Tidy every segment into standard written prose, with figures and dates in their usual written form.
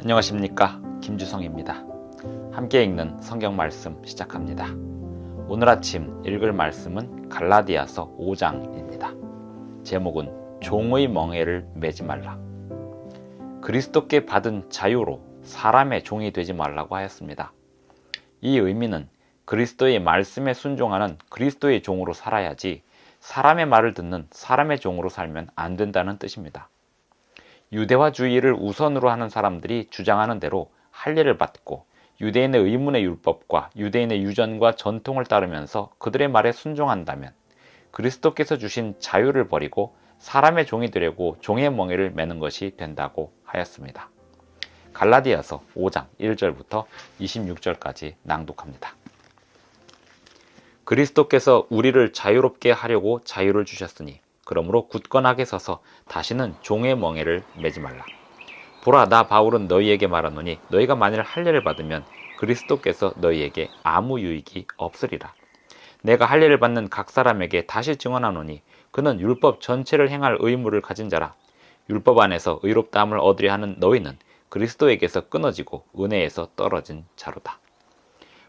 안녕하십니까, 김주성입니다. 함께 읽는 성경 말씀 시작합니다. 오늘 아침 읽을 말씀은 갈라디아서 5장입니다. 제목은 종의 멍에를 매지 말라. 그리스도께 받은 자유로 사람의 종이 되지 말라고 하였습니다. 이 의미는 그리스도의 말씀에 순종하는 그리스도의 종으로 살아야지 사람의 말을 듣는 사람의 종으로 살면 안 된다는 뜻입니다. 유대화주의를 우선으로 하는 사람들이 주장하는 대로 할례를 받고 유대인의 의문의 율법과 유대인의 유전과 전통을 따르면서 그들의 말에 순종한다면 그리스도께서 주신 자유를 버리고 사람의 종이 되려고 종의 멍에를 매는 것이 된다고 하였습니다. 갈라디아서 5장 1절부터 26절까지 낭독합니다. 그리스도께서 우리를 자유롭게 하려고 자유를 주셨으니 그러므로 굳건하게 서서 다시는 종의 멍에를 매지 말라. 보라, 나 바울은 너희에게 말하노니 너희가 만일 할례를 받으면 그리스도께서 너희에게 아무 유익이 없으리라. 내가 할례를 받는 각 사람에게 다시 증언하노니 그는 율법 전체를 행할 의무를 가진 자라. 율법 안에서 의롭다함을 얻으려 하는 너희는 그리스도에게서 끊어지고 은혜에서 떨어진 자로다.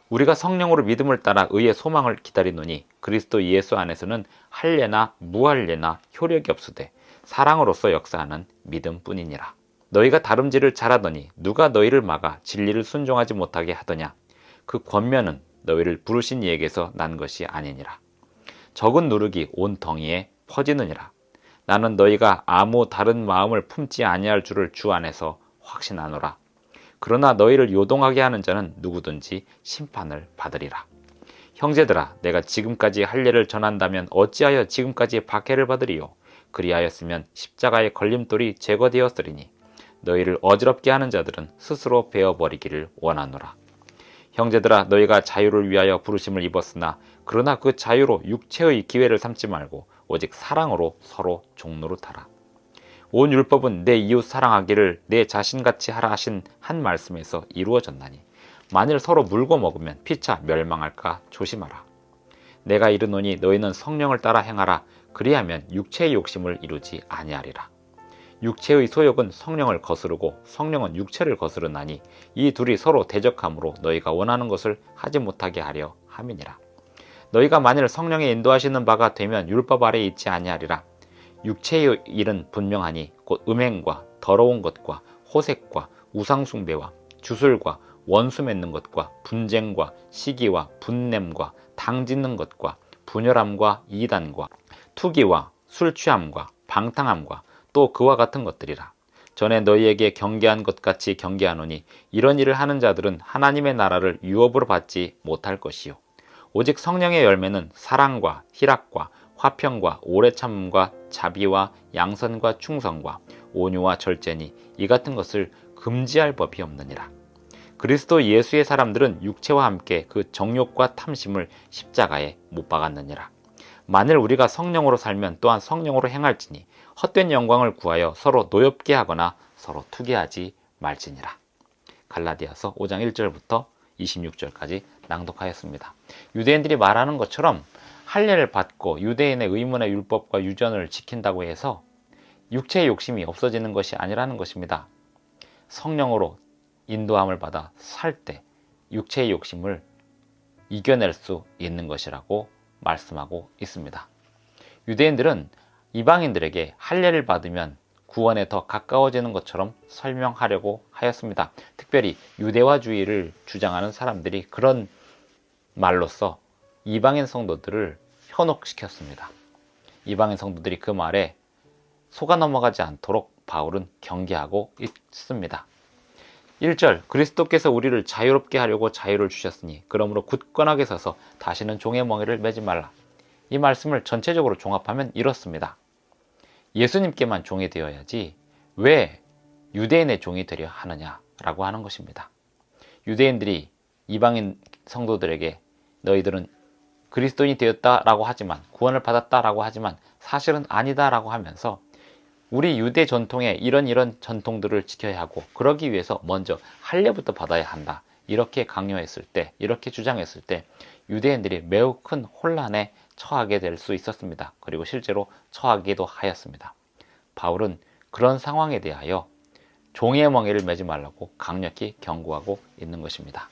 우리가 성령으로 믿음을 따라 의의 소망을 기다리노니 그리스도 예수 안에서는 할례나 무할례나 효력이 없으되 사랑으로서 역사하는 믿음뿐이니라. 너희가 다름질을 잘하더니 누가 너희를 막아 진리를 순종하지 못하게 하더냐. 그 권면은 너희를 부르신 이에게서 난 것이 아니니라. 적은 누룩이 온 덩이에 퍼지느니라. 나는 너희가 아무 다른 마음을 품지 아니할 줄을 주 안에서 확신하노라. 그러나 너희를 요동하게 하는 자는 누구든지 심판을 받으리라. 형제들아, 내가 지금까지 할례를 전한다면 어찌하여 지금까지 박해를 받으리요? 그리하였으면 십자가의 걸림돌이 제거되었으리니 너희를 어지럽게 하는 자들은 스스로 베어버리기를 원하노라. 형제들아, 너희가 자유를 위하여 부르심을 입었으나 그러나 그 자유로 육체의 기회를 삼지 말고 오직 사랑으로 서로 종노릇하라. 온 율법은 내 이웃 사랑하기를 내 자신같이 하라 하신 한 말씀에서 이루어졌나니 만일 서로 물고 먹으면 피차 멸망할까 조심하라. 내가 이르노니 너희는 성령을 따라 행하라. 그리하면 육체의 욕심을 이루지 아니하리라. 육체의 소욕은 성령을 거스르고 성령은 육체를 거스르나니 이 둘이 서로 대적함으로 너희가 원하는 것을 하지 못하게 하려 함이니라. 너희가 만일 성령의 인도하시는 바가 되면 율법 아래에 있지 아니하리라. 육체의 일은 분명하니 곧 음행과 더러운 것과 호색과 우상숭배와 주술과 원수 맺는 것과 분쟁과 시기와 분냄과 당짓는 것과 분열함과 이단과 투기와 술취함과 방탕함과 또 그와 같은 것들이라. 전에 너희에게 경계한 것 같이 경계하노니 이런 일을 하는 자들은 하나님의 나라를 유업으로 받지 못할 것이요 오직 성령의 열매는 사랑과 희락과 화평과 오래 참음과 자비와 양선과 충성과 온유와 절제니 이 같은 것을 금지할 법이 없느니라. 그리스도 예수의 사람들은 육체와 함께 그 정욕과 탐심을 십자가에 못 박았느니라. 만일 우리가 성령으로 살면 또한 성령으로 행할지니 헛된 영광을 구하여 서로 노엽게 하거나 서로 투기하지 말지니라. 갈라디아서 5장 1절부터 26절까지 낭독하였습니다. 유대인들이 말하는 것처럼 할례를 받고 유대인의 의문의 율법과 유전을 지킨다고 해서 육체의 욕심이 없어지는 것이 아니라는 것입니다. 성령으로 인도함을 받아 살 때 육체의 욕심을 이겨낼 수 있는 것이라고 말씀하고 있습니다. 유대인들은 이방인들에게 할례를 받으면 구원에 더 가까워지는 것처럼 설명하려고 하였습니다. 특별히 유대화주의를 주장하는 사람들이 그런 말로써 이방인 성도들을 현혹시켰습니다. 이방인 성도들이 그 말에 속아 넘어가지 않도록 바울은 경계하고 있습니다. 1절, 그리스도께서 우리를 자유롭게 하려고 자유를 주셨으니 그러므로 굳건하게 서서 다시는 종의 멍에를 매지 말라. 이 말씀을 전체적으로 종합하면 이렇습니다. 예수님께만 종이 되어야지 왜 유대인의 종이 되려 하느냐라고 하는 것입니다. 유대인들이 이방인 성도들에게 너희들은 그리스도인이 되었다라고 하지만 구원을 받았다라고 하지만 사실은 아니다라고 하면서 우리 유대 전통에 이런 전통들을 지켜야 하고 그러기 위해서 먼저 할례부터 받아야 한다. 이렇게 강요했을 때, 이렇게 주장했을 때 유대인들이 매우 큰 혼란에 처하게 될 수 있었습니다. 그리고 실제로 처하기도 하였습니다. 바울은 그런 상황에 대하여 종의 멍에를 매지 말라고 강력히 경고하고 있는 것입니다.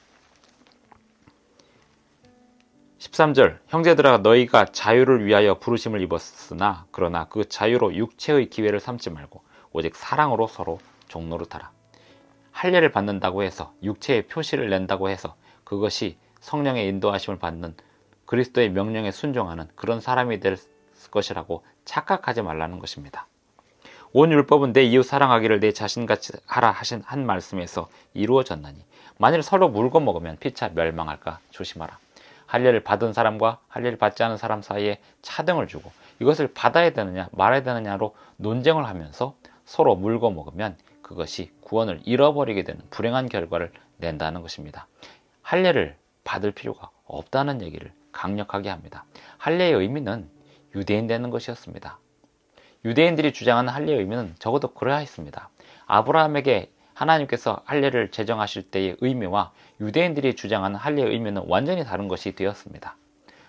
13절 형제들아 너희가 자유를 위하여 부르심을 입었으나 그러나 그 자유로 육체의 기회를 삼지 말고 오직 사랑으로 서로 종노릇하라. 할례를 받는다고 해서 육체의 표시를 낸다고 해서 그것이 성령의 인도하심을 받는 그리스도의 명령에 순종하는 그런 사람이 될 것이라고 착각하지 말라는 것입니다. 온 율법은 내 이웃 사랑하기를 내 자신같이 하라 하신 한 말씀에서 이루어졌나니 만일 서로 물고 먹으면 피차 멸망할까 조심하라. 할례를 받은 사람과 할례를 받지 않은 사람 사이에 차등을 주고 이것을 받아야 되느냐 말아야 되느냐로 논쟁을 하면서 서로 물고 먹으면 그것이 구원을 잃어버리게 되는 불행한 결과를 낸다는 것입니다. 할례를 받을 필요가 없다는 얘기를 강력하게 합니다. 할례의 의미는 유대인 되는 것이었습니다. 유대인들이 주장하는 할례의 의미는 적어도 그러야 했습니다. 아브라함에게 하나님께서 할례를 제정하실 때의 의미와 유대인들이 주장하는 할례의 의미는 완전히 다른 것이 되었습니다.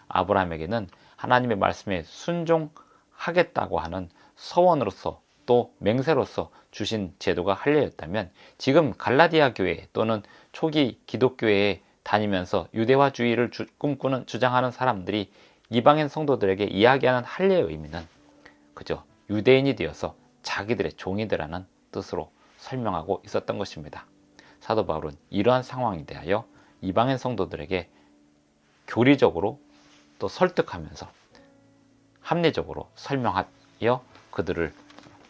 아브라함에게는 하나님의 말씀에 순종하겠다고 하는 서원으로서 또 맹세로서 주신 제도가 할례였다면 지금 갈라디아 교회 또는 초기 기독교회에 다니면서 유대화주의를 꿈꾸는 주장하는 사람들이 이방인 성도들에게 이야기하는 할례의 의미는 그저 유대인이 되어서 자기들의 종이 되라는 뜻으로 설명하고 있었던 것입니다. 사도 바울은 이러한 상황에 대하여 이방인 성도들에게 교리적으로 또 설득하면서 합리적으로 설명하여 그들을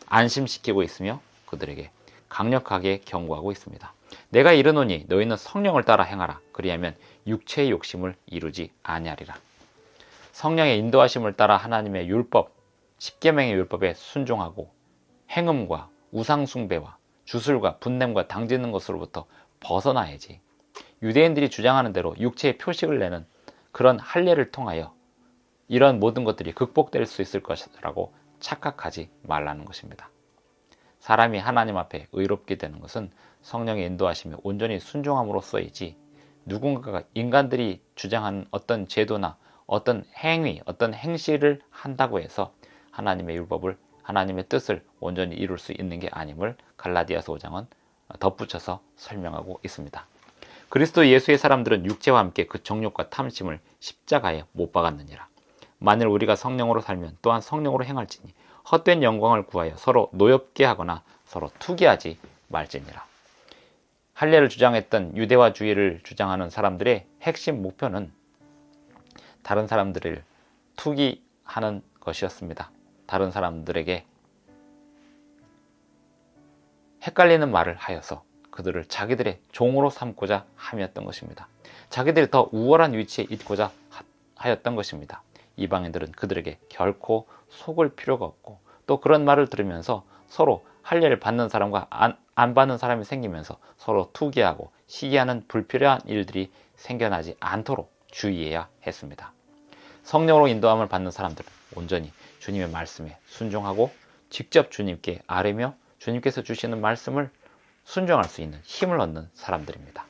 안심시키고 있으며 그들에게 강력하게 경고하고 있습니다. 내가 이르노니 너희는 성령을 따라 행하라. 그리하면 육체의 욕심을 이루지 아니하리라. 성령의 인도하심을 따라 하나님의 율법, 십계명의 율법에 순종하고 행음과 우상숭배와 주술과 분냄과 당짓는 것으로부터 벗어나야지. 유대인들이 주장하는 대로 육체의 표식을 내는 그런 할례를 통하여 이런 모든 것들이 극복될 수 있을 것이라고 착각하지 말라는 것입니다. 사람이 하나님 앞에 의롭게 되는 것은 성령의 인도하심에 온전히 순종함으로써이지 누군가가 인간들이 주장하는 어떤 제도나 어떤 행위, 어떤 행실을 한다고 해서 하나님의 율법을 하나님의 뜻을 온전히 이룰 수 있는 게 아님을 갈라디아서 5장은 덧붙여서 설명하고 있습니다. 그리스도 예수의 사람들은 육체와 함께 그 정욕과 탐심을 십자가에 못 박았느니라. 만일 우리가 성령으로 살면 또한 성령으로 행할지니 헛된 영광을 구하여 서로 노엽게 하거나 서로 투기하지 말지니라. 할례를 주장했던 유대화주의를 주장하는 사람들의 핵심 목표는 다른 사람들을 투기하는 것이었습니다. 다른 사람들에게 헷갈리는 말을 하여서 그들을 자기들의 종으로 삼고자 함이었던 것입니다. 자기들이 더 우월한 위치에 있고자 하였던 것입니다. 이방인들은 그들에게 결코 속을 필요가 없고 또 그런 말을 들으면서 서로 할례를 받는 사람과 안 받는 사람이 생기면서 서로 투기하고 시기하는 불필요한 일들이 생겨나지 않도록 주의해야 했습니다. 성령으로 인도함을 받는 사람들은 온전히 주님의 말씀에 순종하고 직접 주님께 아뢰며 주님께서 주시는 말씀을 순종할 수 있는 힘을 얻는 사람들입니다.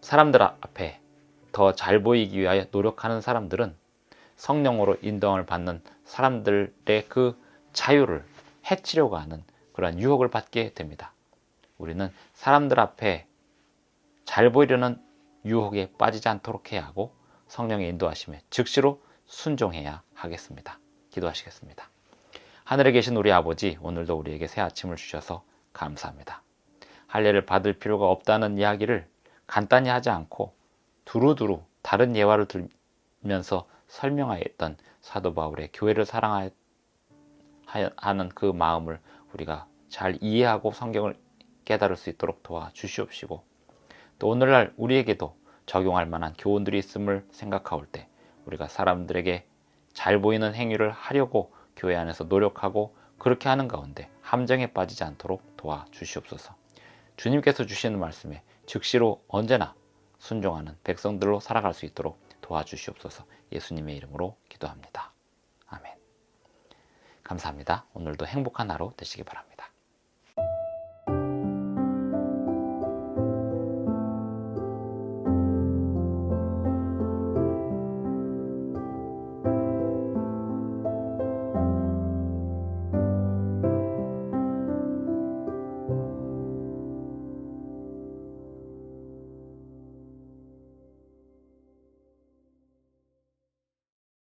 사람들 앞에 더 잘 보이기 위하여 노력하는 사람들은 성령으로 인도함을 받는 사람들의 그 자유를 해치려고 하는 그러한 유혹을 받게 됩니다. 우리는 사람들 앞에 잘 보이려는 유혹에 빠지지 않도록 해야 하고 성령의 인도하심에 즉시로 순종해야 하겠습니다. 기도하시겠습니다. 하늘에 계신 우리 아버지, 오늘도 우리에게 새 아침을 주셔서 감사합니다. 할례를 받을 필요가 없다는 이야기를 간단히 하지 않고 두루두루 다른 예화를 들면서 설명하였던 사도 바울의 교회를 사랑하는 그 마음을 우리가 잘 이해하고 성경을 깨달을 수 있도록 도와주시옵시고 또 오늘날 우리에게도 적용할 만한 교훈들이 있음을 생각하올 때 우리가 사람들에게 잘 보이는 행위를 하려고 교회 안에서 노력하고 그렇게 하는 가운데 함정에 빠지지 않도록 도와주시옵소서. 주님께서 주시는 말씀에 즉시로 언제나 순종하는 백성들로 살아갈 수 있도록 도와주시옵소서. 예수님의 이름으로 기도합니다. 아멘. 감사합니다. 오늘도 행복한 하루 되시기 바랍니다.